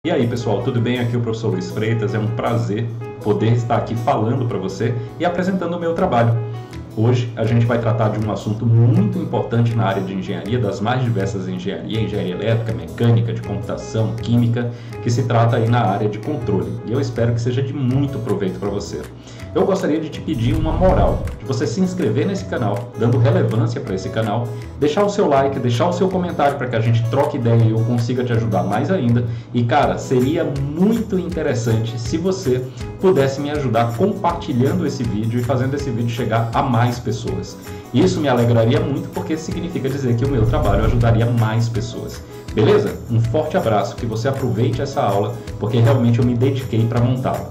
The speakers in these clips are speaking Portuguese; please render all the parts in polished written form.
E aí, pessoal, tudo bem? Aqui é o professor Luiz Freitas. É um prazer poder estar aqui falando para você e apresentando o meu trabalho. Hoje a gente vai tratar de um assunto muito importante na área de engenharia, das mais diversas engenharias, engenharia elétrica, mecânica, de computação, química, que se trata aí na área de controle. E eu espero que seja de muito proveito para você. Eu gostaria de te pedir uma moral, de você se inscrever nesse canal, dando relevância para esse canal, deixar o seu like, deixar o seu comentário para que a gente troque ideia e eu consiga te ajudar mais ainda. E cara, seria muito interessante se você pudesse me ajudar compartilhando esse vídeo e fazendo esse vídeo chegar a mais pessoas. Isso me alegraria muito porque significa dizer que o meu trabalho ajudaria mais pessoas. Beleza? Um forte abraço, que você aproveite essa aula, porque realmente eu me dediquei para montá-la.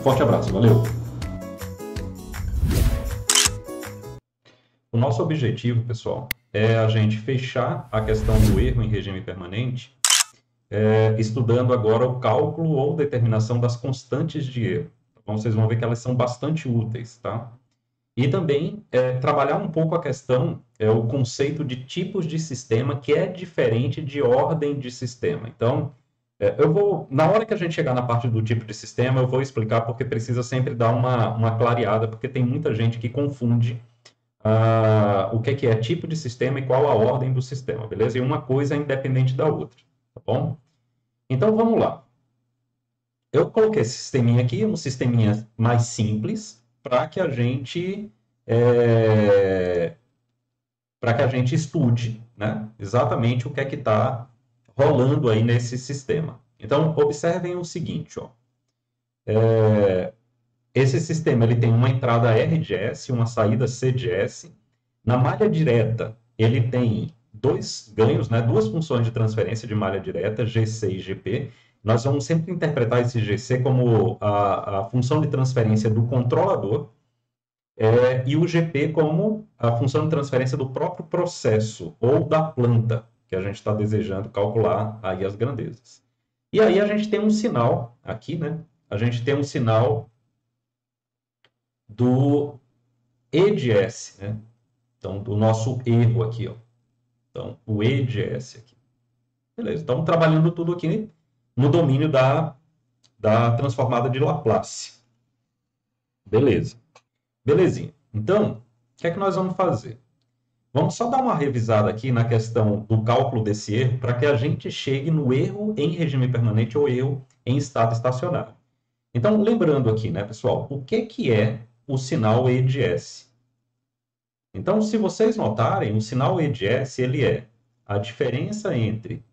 Forte abraço, valeu! O nosso objetivo, pessoal, é a gente fechar a questão do erro em regime permanente, estudando agora o cálculo ou determinação das constantes de erro. Então, vocês vão ver que elas são bastante úteis, tá? E também trabalhar um pouco a questão, o conceito de tipos de sistema, que é diferente de ordem de sistema. Então, na hora que a gente chegar na parte do tipo de sistema, eu vou explicar porque precisa sempre dar uma clareada, porque tem muita gente que confunde o que é tipo de sistema e qual a ordem do sistema, beleza? E uma coisa é independente da outra, tá bom? Então, vamos lá. Eu coloquei esse sisteminha aqui, um sisteminha mais simples, para que a gente estude, né, exatamente o que é que está rolando aí nesse sistema. Então, observem o seguinte, ó. Esse sistema ele tem uma entrada R de S e uma saída C de S. Na malha direta, ele tem dois ganhos, né, duas funções de transferência de malha direta, GC e GP. Nós vamos sempre interpretar esse GC como a função de transferência do controlador e o GP como a função de transferência do próprio processo ou da planta que a gente está desejando calcular aí as grandezas. E aí a gente tem um sinal aqui, né? A gente tem um sinal do E de S, né? Então, do nosso erro aqui, ó. Então, o E de S aqui. Beleza, estamos trabalhando tudo aqui no domínio da transformada de Laplace. Beleza. Belezinha. Então, o que é que nós vamos fazer? Vamos só dar uma revisada aqui na questão do cálculo desse erro para que a gente chegue no erro em regime permanente ou erro em estado estacionário. Então, lembrando aqui, né, pessoal, o que é o sinal E de S? Então, se vocês notarem, o sinal E de S ele é a diferença entre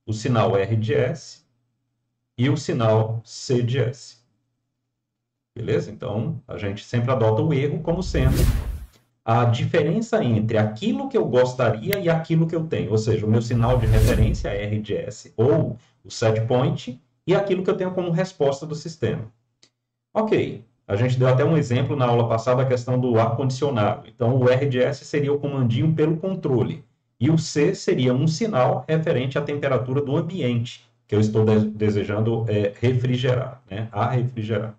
o sinal R de S e o sinal C de S. Beleza? Então, a gente sempre adota o erro como sendo a diferença entre aquilo que eu gostaria e aquilo que eu tenho. Ou seja, o meu sinal de referência é R de S, ou o set point, e aquilo que eu tenho como resposta do sistema. Ok. A gente deu até um exemplo na aula passada, a questão do ar-condicionado. Então, o R de S seria o comandinho pelo controle. E o C seria um sinal referente à temperatura do ambiente, que eu estou desejando refrigerar, né? Refrigerar.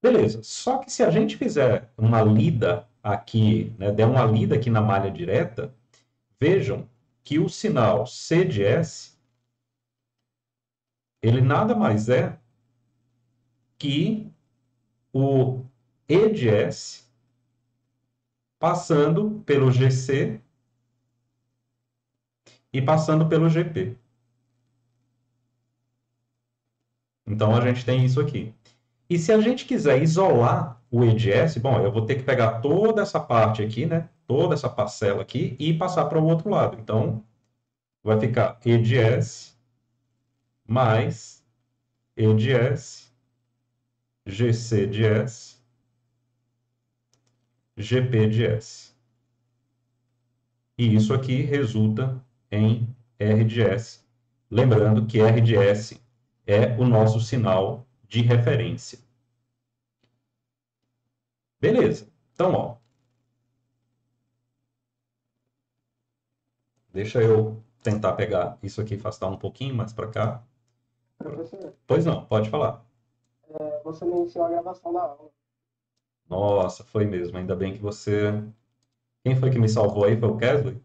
Beleza. Só que se a gente fizer uma lida aqui, né, der uma lida aqui na malha direta, vejam que o sinal C de S, ele nada mais é que o E de S passando pelo GC e passando pelo GP. Então, a gente tem isso aqui. E se a gente quiser isolar o E de S, bom, eu vou ter que pegar toda essa parte aqui, né? Toda essa parcela aqui e passar para o outro lado. Então, vai ficar E de S mais E de S, GC de S, GP de S. E isso aqui resulta em R de S. Lembrando que R de S é o nosso sinal de referência. Beleza. Então, ó. Deixa eu tentar pegar isso aqui e afastar um pouquinho mais para cá. Professor, Pois não, pode falar. você me iniciou a gravação da aula. Nossa, foi mesmo. Ainda bem que você... Quem foi que me salvou aí? Foi o Kesley?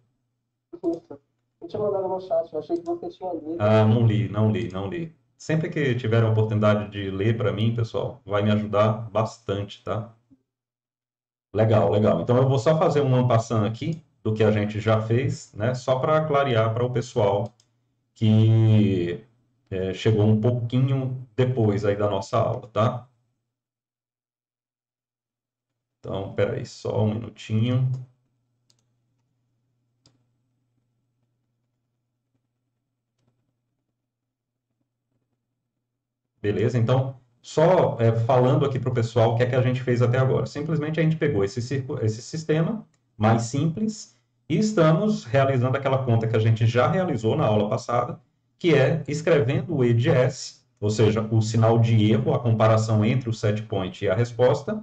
Isso. Eu tinha mandado no chat, eu achei que você tinha lido. Ah, não li. Sempre que tiver a oportunidade de ler para mim, pessoal, vai me ajudar bastante, tá? Legal, legal. Então eu vou só fazer um en passant aqui do que a gente já fez, né? Só para clarear para o pessoal que chegou um pouquinho depois aí da nossa aula, tá? Então, peraí, só um minutinho. Beleza? Então, só falando aqui para o pessoal o que é que a gente fez até agora. Simplesmente a gente pegou esse sistema mais simples e estamos realizando aquela conta que a gente já realizou na aula passada, que é escrevendo o EDS, ou seja, o sinal de erro, a comparação entre o set point e a resposta,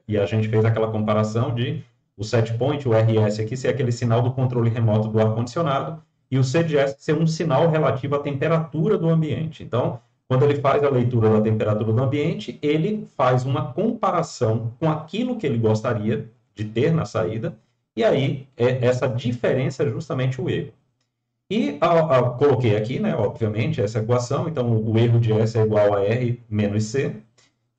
e a gente fez aquela comparação de o set point, o RS aqui, ser aquele sinal do controle remoto do ar-condicionado, e o CDS ser um sinal relativo à temperatura do ambiente. Então, quando ele faz a leitura da temperatura do ambiente, ele faz uma comparação com aquilo que ele gostaria de ter na saída, e aí essa diferença é justamente o erro. E coloquei aqui, né, obviamente, essa equação, então o erro de S é igual a R menos C,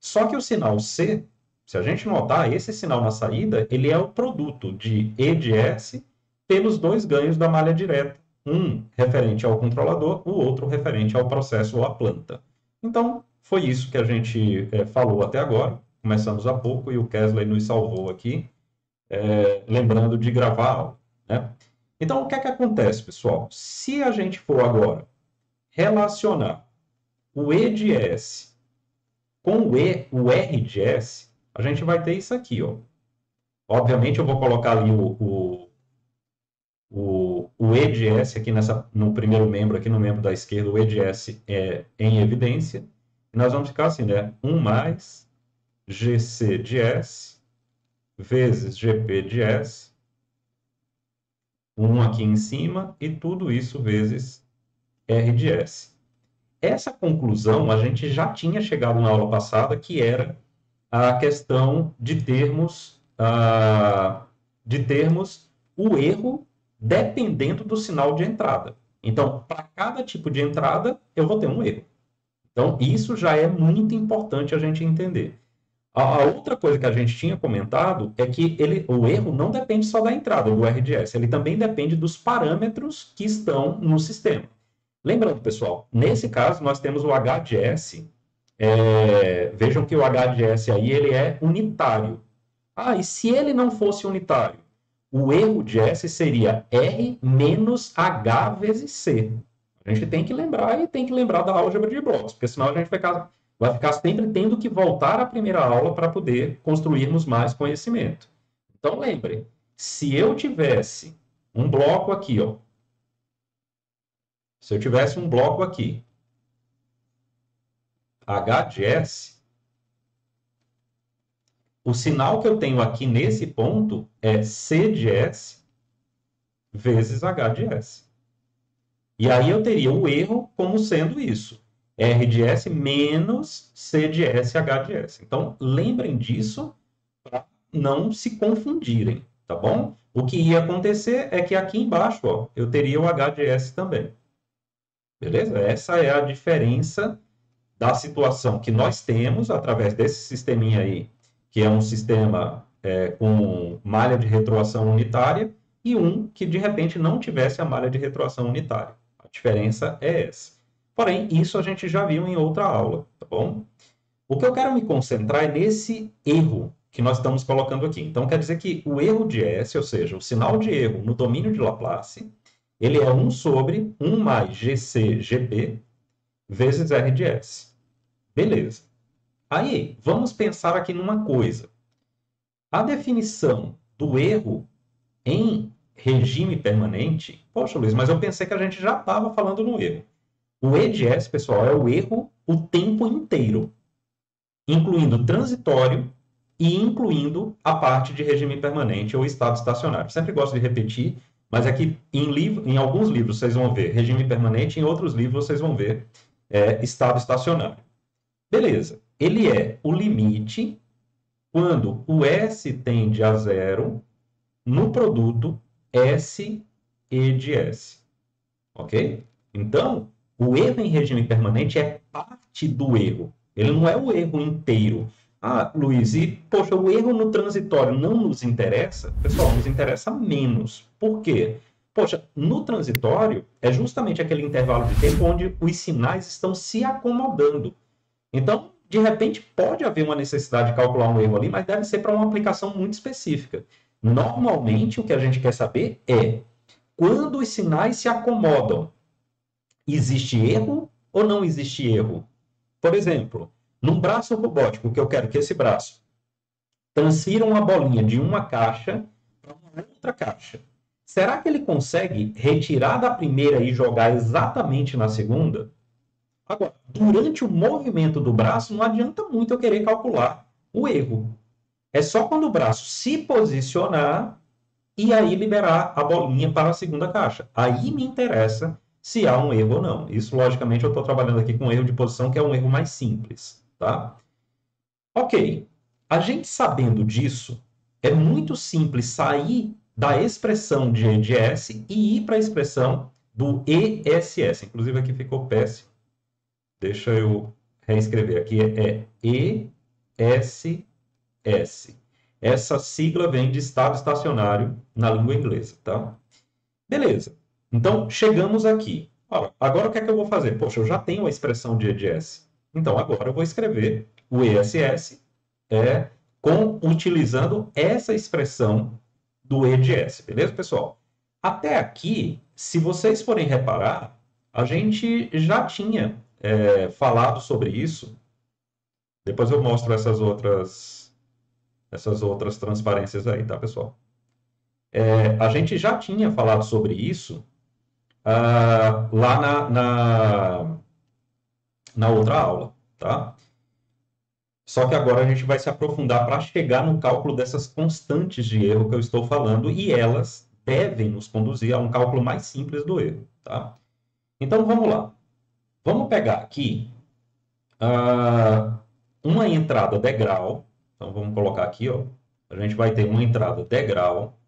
só que o sinal C, se a gente notar, esse sinal na saída, ele é o produto de E de S pelos dois ganhos da malha direta. Um referente ao controlador, o outro referente ao processo ou à planta. Então, foi isso que a gente falou até agora. Começamos há pouco e o Kesley nos salvou aqui, lembrando de gravar a aula, né? Então, o que é que acontece, pessoal? Se a gente for agora relacionar o E de S com o R de S, a gente vai ter isso aqui, ó. Obviamente, eu vou colocar ali o E de S aqui no primeiro membro, aqui no membro da esquerda, o E de S em evidência. E nós vamos ficar assim, né? 1 mais GC de S vezes GP de S, 1 aqui em cima, e tudo isso vezes R de S. Essa conclusão a gente já tinha chegado na aula passada, que era a questão de termos o erro dependendo do sinal de entrada. Então, para cada tipo de entrada, eu vou ter um erro. Então, isso já é muito importante a gente entender. A outra coisa que a gente tinha comentado é que o erro não depende só da entrada do RDS, ele também depende dos parâmetros que estão no sistema. Lembrando, pessoal, nesse caso nós temos o HDS. Vejam que o HDS aí ele é unitário. E se ele não fosse unitário? O erro de S seria R menos H vezes C. A gente tem que lembrar e tem que lembrar da álgebra de blocos, porque senão a gente vai ficar sempre tendo que voltar à primeira aula para poder construirmos mais conhecimento. Então, lembre, se eu tivesse um bloco aqui, ó, se eu tivesse um bloco aqui, H de S, o sinal que eu tenho aqui nesse ponto é C de S vezes H de S. E aí eu teria o erro como sendo isso. R de S menos C de S, H de S. Então, lembrem disso para não se confundirem, tá bom? O que ia acontecer é que aqui embaixo, ó, eu teria o H de S também. Beleza? Essa é a diferença da situação que nós temos através desse sisteminha aí, que é um sistema com malha de retroação unitária, e um que de repente não tivesse a malha de retroação unitária. A diferença é essa. Porém, isso a gente já viu em outra aula, tá bom? O que eu quero me concentrar é nesse erro que nós estamos colocando aqui. Então, quer dizer que o erro de S, ou seja, o sinal de erro no domínio de Laplace, ele é 1 sobre 1 mais GC, GP, vezes R de S. Beleza. Aí, vamos pensar aqui numa coisa. A definição do erro em regime permanente... Poxa, Luiz, mas eu pensei que a gente já estava falando no erro. O E de S, pessoal, é o erro o tempo inteiro, incluindo transitório e incluindo a parte de regime permanente ou estado estacionário. Sempre gosto de repetir, mas aqui em alguns livros vocês vão ver regime permanente, em outros livros vocês vão ver estado estacionário. Beleza. Ele é o limite quando o S tende a zero no produto S e de S. Ok? Então, O erro em regime permanente é parte do erro. Ele não é o erro inteiro. Ah, Luiz, e poxa, o erro no transitório não nos interessa? Pessoal, nos interessa menos. Por quê? Poxa, no transitório é justamente aquele intervalo de tempo onde os sinais estão se acomodando. Então, de repente, pode haver uma necessidade de calcular um erro ali, mas deve ser para uma aplicação muito específica. Normalmente, o que a gente quer saber é quando os sinais se acomodam, existe erro ou não existe erro? Por exemplo, num braço robótico, que eu quero que esse braço transfira uma bolinha de uma caixa para uma outra caixa. Será que ele consegue retirar da primeira e jogar exatamente na segunda? Agora, durante o movimento do braço, não adianta muito eu querer calcular o erro. É só quando o braço se posicionar e aí liberar a bolinha para a segunda caixa. Aí me interessa se há um erro ou não. Isso, logicamente, eu estou trabalhando aqui com um erro de posição, que é um erro mais simples, tá? Ok. A gente sabendo disso, é muito simples sair da expressão de EDS e ir para a expressão do ESS. Inclusive, aqui ficou péssimo. Deixa eu reescrever aqui. É ESS. Essa sigla vem de estado estacionário na língua inglesa, tá? Beleza. Então, chegamos aqui. Ora, agora o que é que eu vou fazer? Poxa, eu já tenho a expressão de EDS. Então, agora eu vou escrever o ESS utilizando essa expressão do EDS. Beleza, pessoal? Até aqui, se vocês forem reparar, a gente já tinha falado sobre isso. Depois eu mostro essas outras transparências aí, tá, pessoal? A gente já tinha falado sobre isso lá na outra aula, tá? Só que agora a gente vai se aprofundar para chegar no cálculo dessas constantes de erro que eu estou falando, e elas devem nos conduzir a um cálculo mais simples do erro, tá? Então vamos lá. Vamos pegar aqui uma entrada degrau. Então vamos colocar aqui, ó. A gente vai ter uma entrada degrau,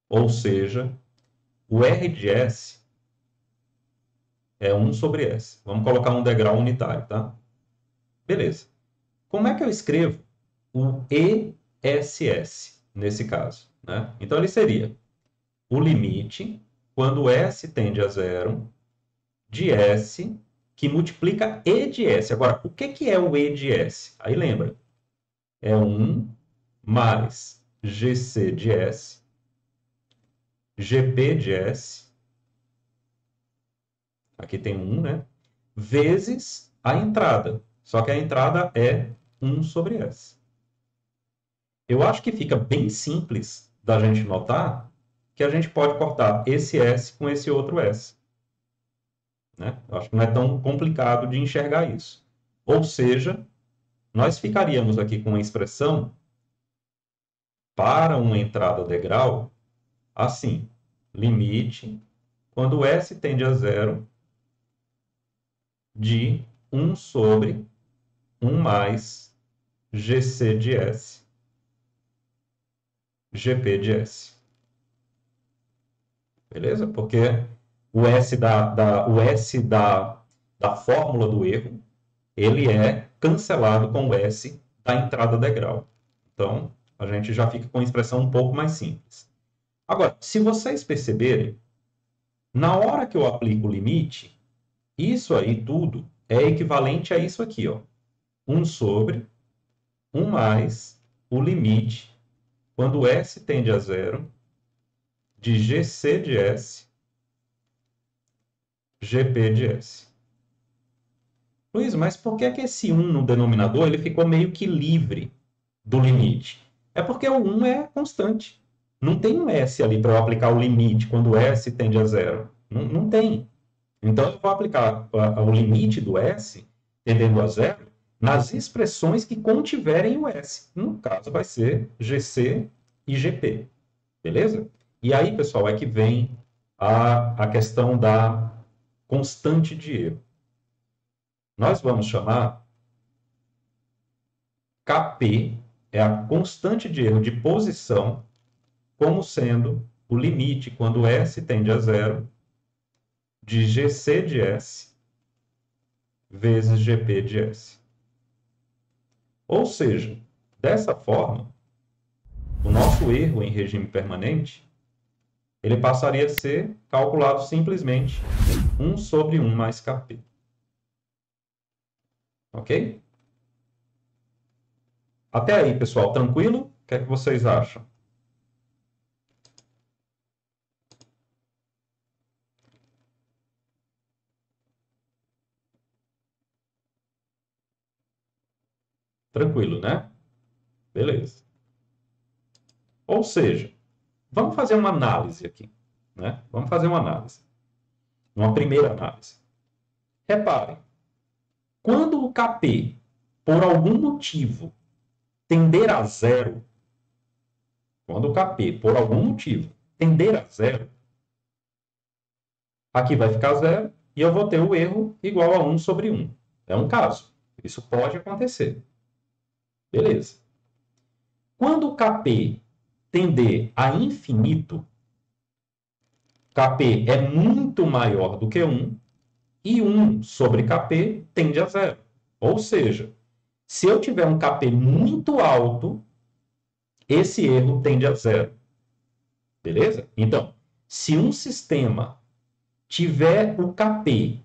ou seja, o R de S é 1 sobre S. Vamos colocar um degrau unitário, tá? Beleza. Como é que eu escrevo o ESS nesse caso, né? Então ele seria o limite quando S tende a zero de S que multiplica E de S. Agora, o que é o E de S? Aí lembra, é 1 mais GC de S, GP de S, aqui tem 1, né? Vezes a entrada. Só que a entrada é 1 sobre S. Eu acho que fica bem simples da gente notar que a gente pode cortar esse S com esse outro S. Né? Eu acho que não é tão complicado de enxergar isso. Ou seja, nós ficaríamos aqui com uma expressão para uma entrada degrau assim: limite quando S tende a zero de 1 sobre 1 mais GC de S, GP de S. Beleza? Porque o S da fórmula do erro, ele é cancelado com o S da entrada degrau. Então, a gente já fica com a expressão um pouco mais simples. Agora, se vocês perceberem, na hora que eu aplico o limite, isso aí tudo é equivalente a isso aqui, ó. 1 sobre 1 mais o limite, quando S tende a zero, de GC de S, GP de S. Luiz, mas por que que esse 1 no denominador ele ficou meio que livre do limite? É porque o 1 é constante. Não tem um S ali para eu aplicar o limite quando S tende a zero. Não tem. Então, eu vou aplicar o limite do S tendendo a zero nas expressões que contiverem o S. No caso, vai ser GC e GP. Beleza? E aí, pessoal, é que vem a questão da constante de erro. Nós vamos chamar Kp, é a constante de erro de posição, como sendo o limite quando S tende a zero de GC de S vezes GP de S. Ou seja, dessa forma, o nosso erro em regime permanente, ele passaria a ser calculado simplesmente 1 sobre 1 mais Kp. Ok? Até aí, pessoal, tranquilo? O que é que vocês acham? Tranquilo, né? Beleza. Ou seja, vamos fazer uma análise aqui, né? Vamos fazer uma análise. Uma primeira análise. Reparem, quando o Kp, por algum motivo, tender a zero, quando o Kp, por algum motivo, tender a zero, aqui vai ficar zero e eu vou ter o erro igual a 1 sobre 1. É um caso. Isso pode acontecer. Beleza. Quando o Kp tender a infinito, Kp é muito maior do que 1 e 1 sobre Kp tende a zero. Ou seja, se eu tiver um Kp muito alto, esse erro tende a zero. Beleza? Então, se um sistema tiver o Kp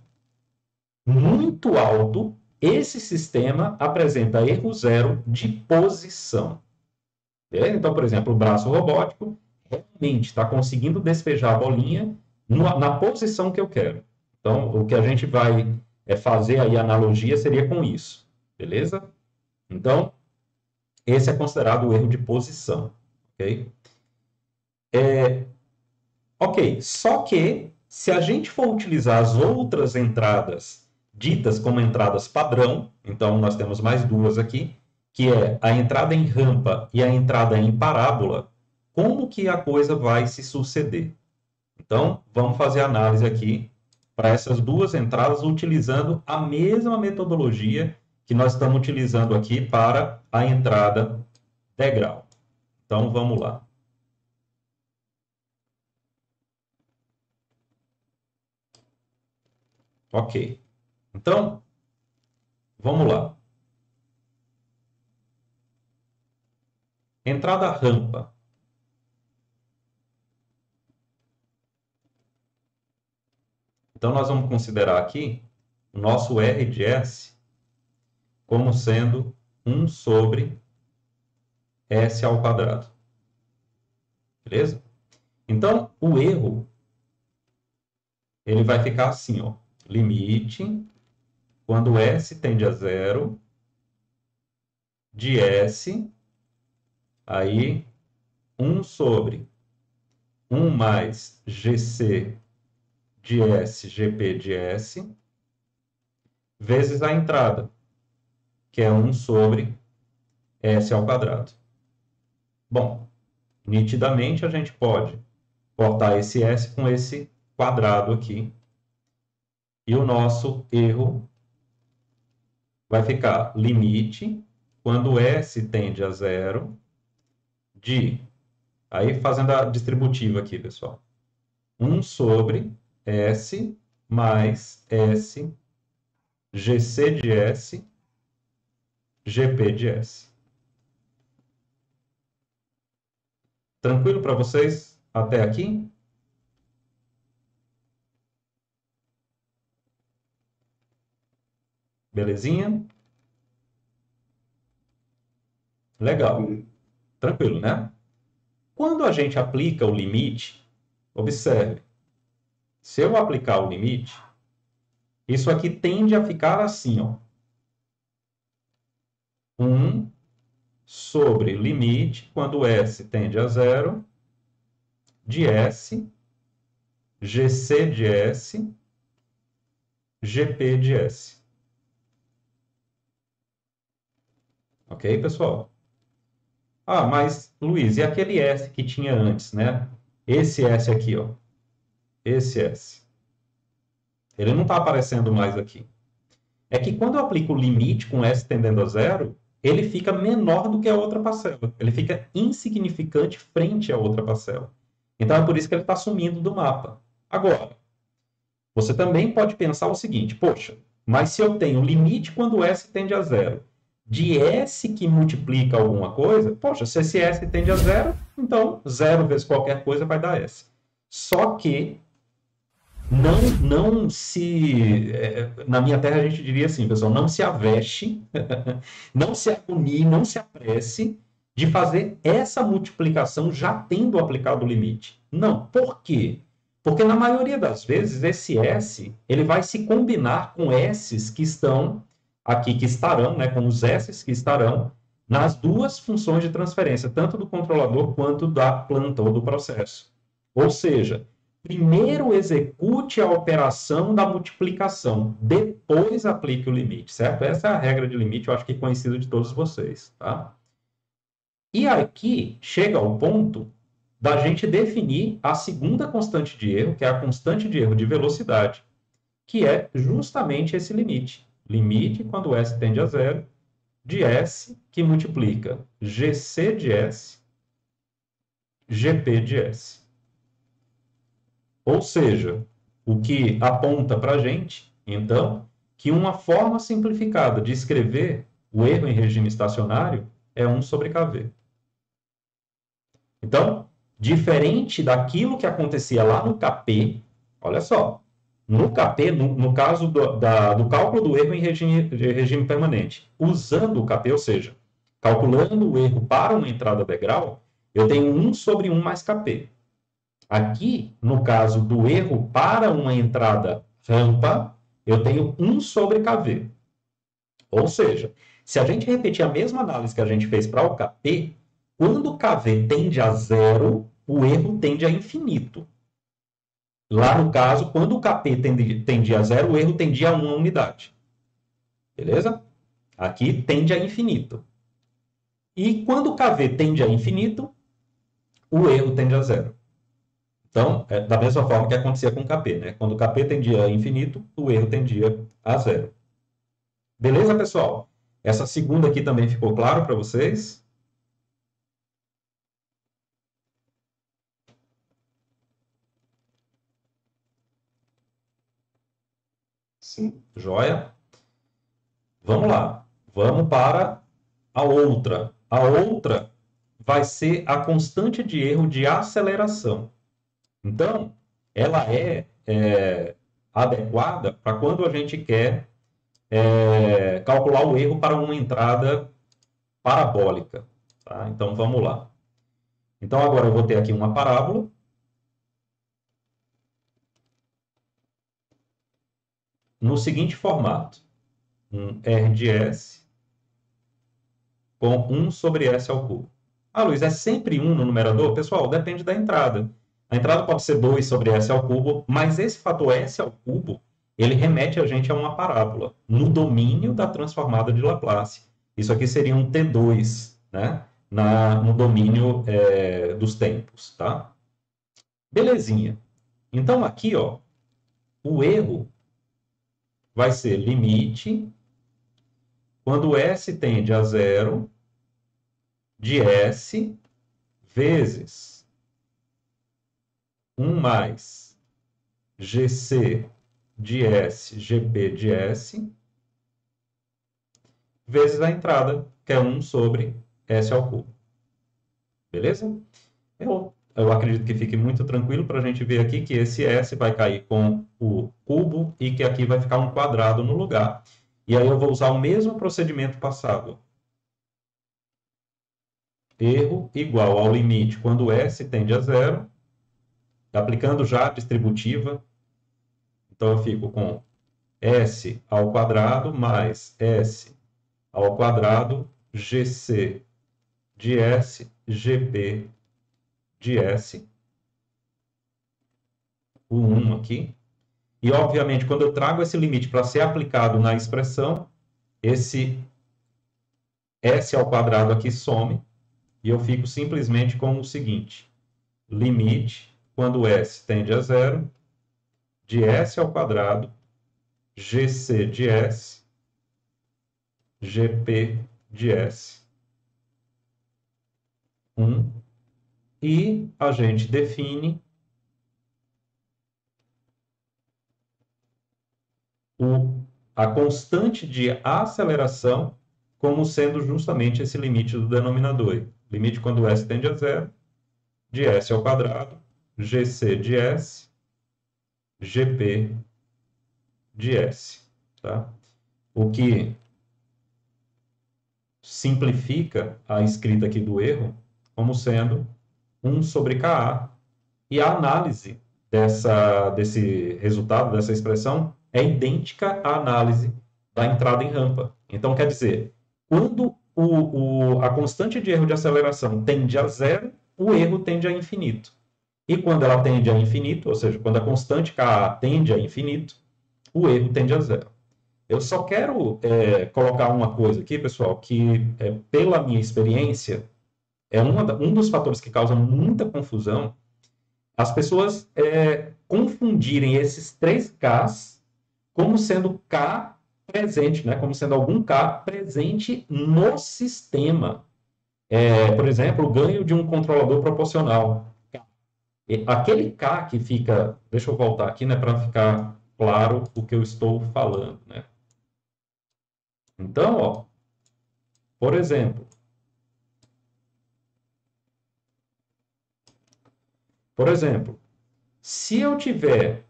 muito alto, esse sistema apresenta erro zero de posição. Beleza? Então, por exemplo, o braço robótico realmente está conseguindo despejar a bolinha na posição que eu quero. Então, o que a gente vai fazer aí, a analogia seria com isso. Beleza? Então, esse é considerado o erro de posição. Ok? Ok, só que se a gente for utilizar as outras entradas ditas como entradas padrão, então nós temos mais duas aqui, que é a entrada em rampa e a entrada em parábola, como que a coisa vai se suceder? Então, vamos fazer análise aqui para essas duas entradas utilizando a mesma metodologia que nós estamos utilizando aqui para a entrada degrau. Então, vamos lá. Ok. Então, vamos lá. Entrada rampa. Então, nós vamos considerar aqui o nosso R de S como sendo 1 sobre S ao quadrado. Beleza? Então, o erro, ele vai ficar assim, ó. Limite, quando S tende a zero, de S, aí 1 sobre 1 mais GC de S, GP de S, vezes a entrada, que é 1 sobre S ao quadrado. Bom, nitidamente a gente pode cortar esse S com esse quadrado aqui. E o nosso erro vai ficar limite, quando S tende a zero, de, aí fazendo a distributiva aqui, pessoal, 1 sobre S mais S, GC de S, GP de S. Tranquilo para vocês até aqui? Belezinha? Legal. Tranquilo, né? Quando a gente aplica o limite, observe, se eu aplicar o limite, isso aqui tende a ficar assim, ó. 1 sobre limite, quando S tende a zero, de S, GC de S, GP de S. Ok, pessoal? Ah, mas, Luiz, e aquele S que tinha antes, né? Esse S aqui, ó. Esse S. Ele não está aparecendo mais aqui. É que quando eu aplico o limite com S tendendo a zero, ele fica menor do que a outra parcela. Ele fica insignificante frente à outra parcela. Então, é por isso que ele está sumindo do mapa. Agora, Você também pode pensar o seguinte, poxa, mas se eu tenho limite quando S tende a zero, de S que multiplica alguma coisa, poxa, se esse S tende a zero, então zero vezes qualquer coisa vai dar S. Só que não se. Na minha terra a gente diria assim, pessoal, não se aveste, não se agonie, não se apresse de fazer essa multiplicação já tendo aplicado o limite. Não. Por quê? Porque na maioria das vezes esse S ele vai se combinar com S's que estão aqui, que estarão, né, com os S's que estarão nas duas funções de transferência, tanto do controlador quanto da planta ou do processo. Ou seja, primeiro execute a operação da multiplicação, depois aplique o limite, certo? Essa é a regra de limite, eu acho que é conhecida de todos vocês, tá? E aqui chega ao ponto da gente definir a segunda constante de erro, que é a constante de erro de velocidade, que é justamente esse limite. Limite, quando S tende a zero, de S que multiplica GC de S, GP de S. Ou seja, o que aponta para a gente, então, que uma forma simplificada de escrever o erro em regime estacionário é 1 sobre kV. Então, diferente daquilo que acontecia lá no KP, olha só, no KP, no caso do cálculo do erro em regime permanente, usando o KP, ou seja, calculando o erro para uma entrada degrau, eu tenho 1 sobre 1 mais KP. Aqui, no caso do erro para uma entrada rampa, eu tenho 1 sobre kV. Ou seja, se a gente repetir a mesma análise que a gente fez para o KP, quando o kV tende a zero, o erro tende a infinito. Lá no caso, quando o KP tendia a zero, o erro tendia a 1 unidade. Beleza? Aqui tende a infinito. E quando o kV tende a infinito, o erro tende a zero. Então, da mesma forma que acontecia com o KP, né? Quando o KP tendia a infinito, o erro tendia a zero. Beleza, pessoal? Essa segunda aqui também ficou claro para vocês? Sim. Joia? Vamos lá. Vamos para a outra. A outra vai ser a constante de erro de aceleração. Então, ela é adequada para quando a gente quer calcular o erro para uma entrada parabólica. Tá? Então, vamos lá. Então, agora eu vou ter aqui uma parábola. No seguinte formato. Um R de S com 1 sobre S ao cubo. Ah, Luiz, é sempre 1 no numerador? Pessoal, depende da entrada. A entrada pode ser 2 sobre S ao cubo, mas esse fator S ao cubo, ele remete a gente a uma parábola, no domínio da transformada de Laplace. Isso aqui seria um T2, né? No domínio dos tempos, tá? Belezinha. Então, aqui, ó, o erro vai ser limite, quando S tende a zero, de S vezes 1 mais GC de S, GP de S, vezes a entrada, que é 1 sobre S ao cubo. Beleza? Eu acredito que fique muito tranquilo para a gente ver aqui que esse S vai cair com o cubo e que aqui vai ficar um quadrado no lugar. E aí eu vou usar o mesmo procedimento passado. Erro igual ao limite quando S tende a zero, aplicando já a distributiva. Então eu fico com S ao quadrado mais S ao quadrado GC de S, GP de S, o 1 aqui. E, obviamente, quando eu trago esse limite para ser aplicado na expressão, esse S ao quadrado aqui some, e eu fico simplesmente com o seguinte: limite, quando S tende a zero, de S ao quadrado, GC de S, GP de S. 1. E a gente define a constante de aceleração como sendo justamente esse limite do denominador. Limite quando S tende a zero, de S ao quadrado, GC de S, GP de S. Tá? O que simplifica a escrita aqui do erro como sendo 1 sobre KA. E a análise desse resultado, dessa expressão, é idêntica à análise da entrada em rampa. Então, quer dizer, quando a constante de erro de aceleração tende a zero, o erro tende a infinito. E quando ela tende a infinito, ou seja, quando a constante KA tende a infinito, o erro tende a zero. Eu só quero colocar uma coisa aqui, pessoal, que pela minha experiência, é um dos fatores que causa muita confusão, as pessoas confundirem esses 3 Ks como sendo K presente, né? Como sendo algum K presente no sistema. Por exemplo, o ganho de um controlador proporcional. Aquele K que fica... Deixa eu voltar aqui, né? Para ficar claro o que eu estou falando, né? Então, ó, por exemplo, se eu tiver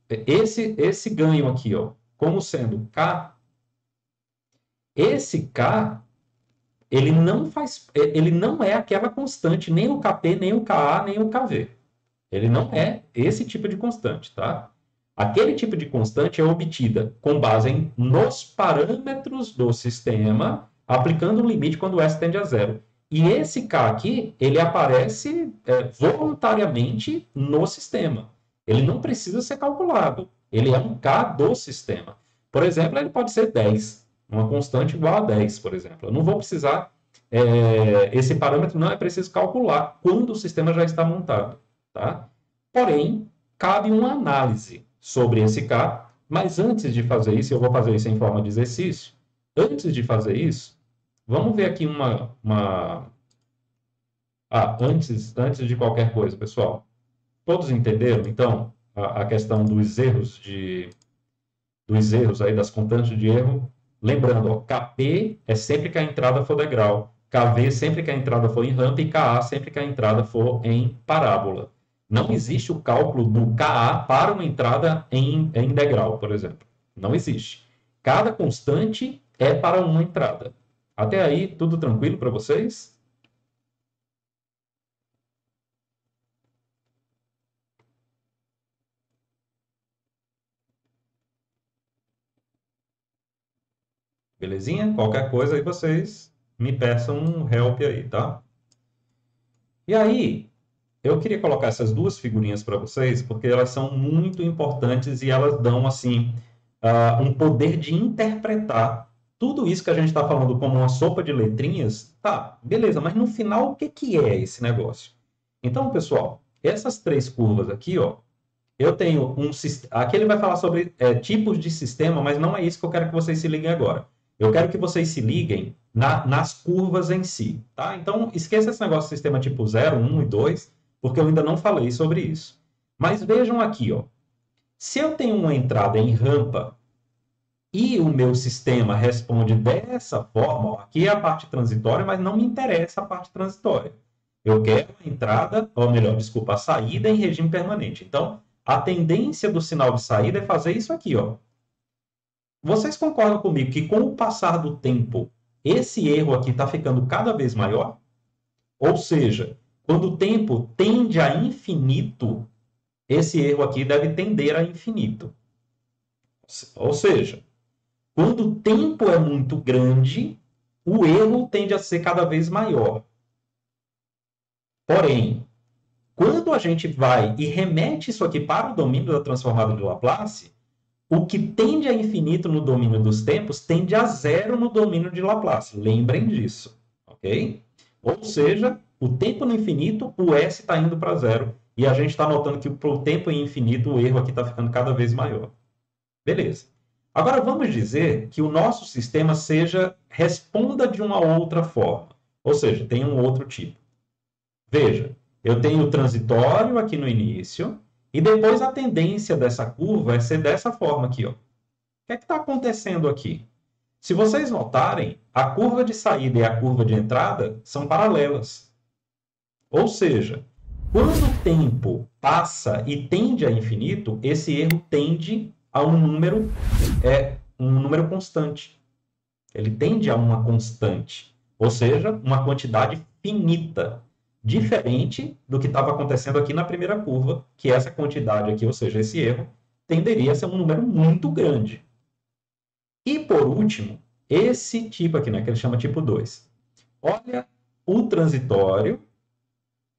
esse ganho aqui, ó, como sendo K, esse K, ele não é aquela constante, nem o Kp, nem o Ka, nem o Kv. Ele não é esse tipo de constante, tá? Aquele tipo de constante é obtida com base nos parâmetros do sistema, aplicando um limite quando S tende a zero. E esse K aqui, ele aparece voluntariamente no sistema. Ele não precisa ser calculado. Ele é um K do sistema. Por exemplo, ele pode ser 10. Uma constante igual a 10, por exemplo. Eu não vou precisar... esse parâmetro não é preciso calcular quando o sistema já está montado. Tá? Porém, cabe uma análise sobre esse K, mas antes de fazer isso, eu vou fazer isso em forma de exercício. Antes de fazer isso, vamos ver aqui antes de qualquer coisa, pessoal. Todos entenderam, então, a questão dos erros aí, das constantes de erro? Lembrando, ó, Kp é sempre que a entrada for degrau, Kv sempre que a entrada for em rampa e Ka sempre que a entrada for em parábola. Não existe o cálculo do Ka para uma entrada em degrau, por exemplo. Não existe. Cada constante é para uma entrada. Até aí, tudo tranquilo para vocês? Belezinha? Qualquer coisa aí vocês me peçam um help aí, tá? E aí, eu queria colocar essas duas figurinhas para vocês, porque elas são muito importantes e elas dão, assim, um poder de interpretar tudo isso que a gente está falando como uma sopa de letrinhas. Tá, beleza, mas no final, o que que é esse negócio? Então, pessoal, essas 3 curvas aqui, ó, eu tenho um... Aqui ele vai falar sobre tipos de sistema, mas não é isso que eu quero que vocês se liguem agora. Eu quero que vocês se liguem nas curvas em si, tá? Então, esqueça esse negócio de sistema tipo 0, 1 e 2, porque eu ainda não falei sobre isso. Mas vejam aqui, ó. Se eu tenho uma entrada em rampa e o meu sistema responde dessa forma, ó, aqui é a parte transitória, mas não me interessa a parte transitória. Eu quero a entrada, ou melhor, desculpa, a saída em regime permanente. Então, a tendência do sinal de saída é fazer isso aqui, ó. Vocês concordam comigo que com o passar do tempo, esse erro aqui está ficando cada vez maior? Ou seja, quando o tempo tende a infinito, esse erro aqui deve tender a infinito. Ou seja, quando o tempo é muito grande, o erro tende a ser cada vez maior. Porém, quando a gente vai e remete isso aqui para o domínio da transformada de Laplace, o que tende a infinito no domínio dos tempos tende a zero no domínio de Laplace. Lembrem disso, ok? Ou seja, o tempo no infinito, o S está indo para zero. E a gente está notando que para o tempo em infinito, o erro aqui está ficando cada vez maior. Beleza. Agora vamos dizer que o nosso sistema responda de uma outra forma. Ou seja, tem um outro tipo. Veja, eu tenho o transitório aqui no início, e depois a tendência dessa curva é ser dessa forma aqui, ó. que é que está acontecendo aqui? Se vocês notarem, a curva de saída e a curva de entrada são paralelas. Ou seja, quando o tempo passa e tende a infinito, esse erro tende a um número constante. Ele tende a uma constante, ou seja, uma quantidade finita, diferente do que estava acontecendo aqui na primeira curva, que essa quantidade aqui, ou seja, esse erro, tenderia a ser um número muito grande. E, por último, esse tipo aqui, né, que ele chama tipo 2. Olha o transitório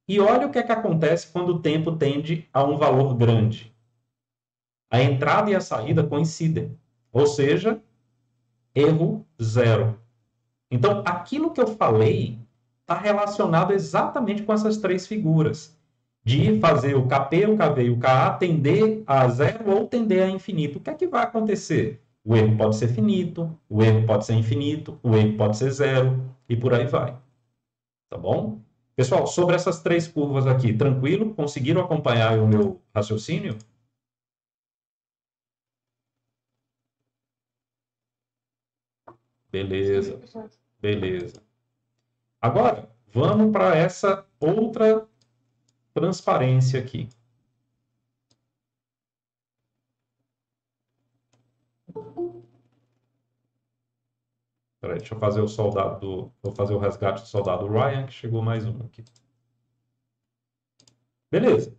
e olha o que é que acontece quando o tempo tende a um valor grande. A entrada e a saída coincidem, ou seja, erro zero. Então, aquilo que eu falei está relacionado exatamente com essas três figuras, de fazer o KP, o KV e o KA tender a zero ou tender a infinito. O que é que vai acontecer? O erro pode ser finito, o erro pode ser infinito, o erro pode ser zero, e por aí vai. Tá bom? Pessoal, sobre essas três curvas aqui, tranquilo? Conseguiram acompanhar o meu raciocínio? Beleza, beleza. Agora, vamos para essa outra transparência aqui. Peraí, deixa eu fazer o soldado vou fazer o resgate do soldado Ryan, que chegou mais um aqui. Beleza.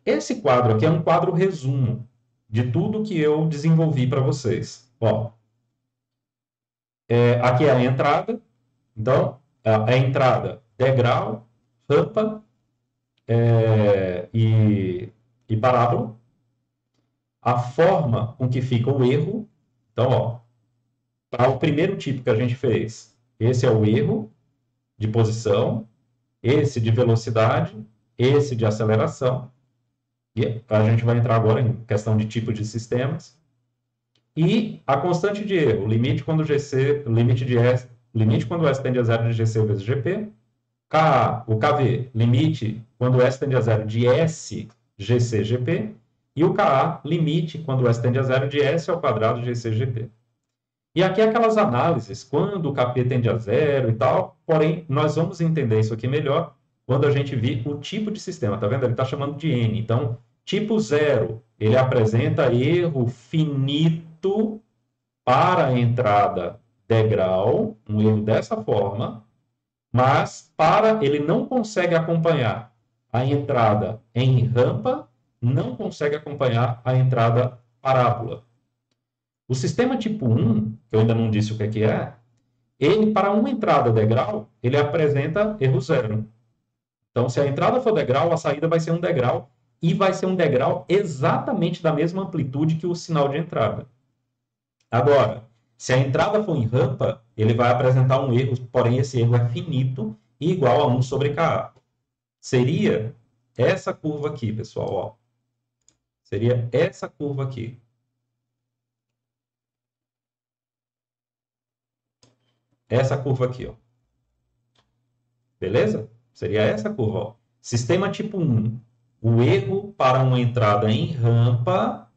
Esse quadro aqui é um quadro resumo de tudo que eu desenvolvi para vocês. Ó, aqui é a entrada. Então, a entrada, degrau, rampa e parábola. A forma com que fica o erro. Então, ó, para o primeiro tipo que a gente fez, esse é o erro de posição, esse de velocidade, esse de aceleração. E a gente vai entrar agora em questão de tipo de sistemas. E a constante de erro, limite quando quando S tende a zero de GC vezes GP. O KV, limite quando S tende a zero de S GC GP. E o KA, limite quando S tende a zero de S ao quadrado GC GP. E aqui aquelas análises, quando o KP tende a zero e tal, porém, nós vamos entender isso aqui melhor quando a gente vir o tipo de sistema, tá vendo? Ele está chamando de N. Então, tipo 0, ele apresenta erro finito para a entrada degrau, um erro dessa forma, mas ele não consegue acompanhar a entrada em rampa, não consegue acompanhar a entrada parábola. O sistema tipo 1, que eu ainda não disse o que é, ele, para uma entrada degrau, ele apresenta erro zero. Então, se a entrada for degrau, a saída vai ser um degrau, e vai ser um degrau exatamente da mesma amplitude que o sinal de entrada. Agora, se a entrada for em rampa, ele vai apresentar um erro, porém esse erro é finito e igual a 1 sobre Ka. Seria essa curva aqui, pessoal. Ó. Seria essa curva aqui. Essa curva aqui, ó. Beleza? Seria essa curva, ó. Sistema tipo 1. O erro para uma entrada em rampa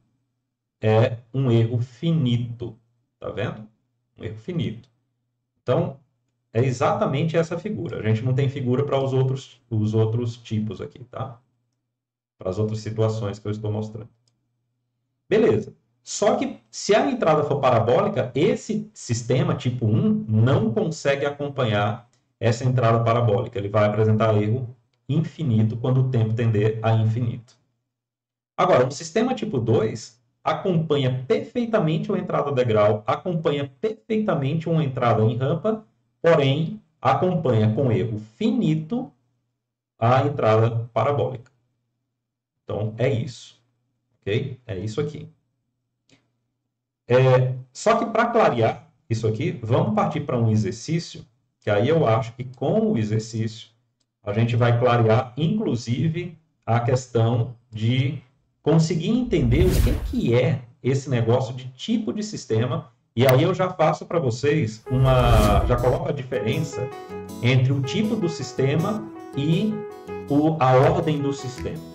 é um erro finito. Tá vendo? Um erro finito. Então, é exatamente essa figura. A gente não tem figura para os outros tipos aqui, tá? Para as outras situações que eu estou mostrando. Beleza. Só que, se a entrada for parabólica, esse sistema tipo 1 não consegue acompanhar essa entrada parabólica. Ele vai apresentar erro infinito quando o tempo tender a infinito. Agora, um sistema tipo 2 acompanha perfeitamente uma entrada degrau, acompanha perfeitamente uma entrada em rampa, porém, acompanha com erro finito a entrada parabólica. Então, é isso. Ok? É isso aqui. Só que para clarear isso aqui, vamos partir para um exercício, que aí eu acho que com o exercício a gente vai clarear, inclusive, a questão de conseguir entender o que é esse negócio de tipo de sistema. E aí eu já faço para vocês já coloco a diferença entre o tipo do sistema e a ordem do sistema.